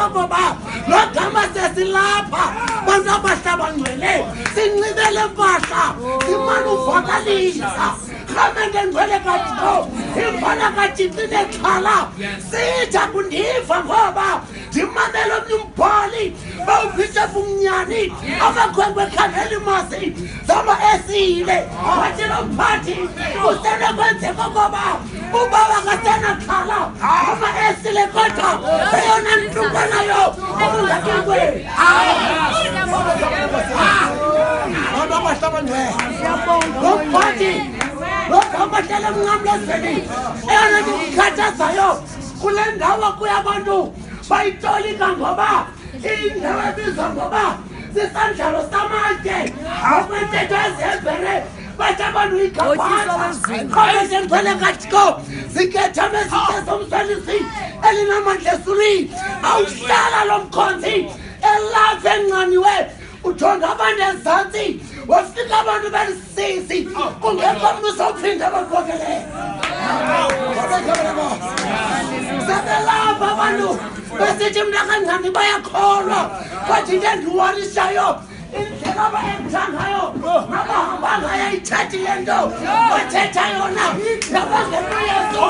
ngoba logama sesilapha bantu abahlaba ngcwele sincibele mpahla imani uvakalisa Khamende ngcwele kaThixo imfana kaThixo inexhala sitha kundiva ngoba ndimamele omnye umbhali bawubhishophu umnyani amakhwenkwe ekhangela imasi zama esile wathi lo mphathi usenokwenzeka ngoba ubawa kasenaxhala ama esile kodwa eyona ntumbanayo okungakinkwe abantu abahlaba ngcwele lo mphathi lokabahlala emnqamlezweni eyona nto ikhathazayo kule ndawo kuya abantu bayitolika ngoba indawo ebizwa ngoba sisandlalo samatye okwentetho ezebhere bathi abantu igaphatha khona ngcwele kaThixo zikethame zisesomswelisi elinamandla esuli awuhlala lo mkhonzi elapha enqaniwe ujonga abantu ezantsi wafika abantu belisisi kungekho mntu uzawuphinda bakhokelele sebelapha abantu besithi mntakanjani bayakholwa kwathi into endiwarishayo indlela abayetha ngayo abahamba ngayo ayithethi le nto bathetha yona nabangenayesu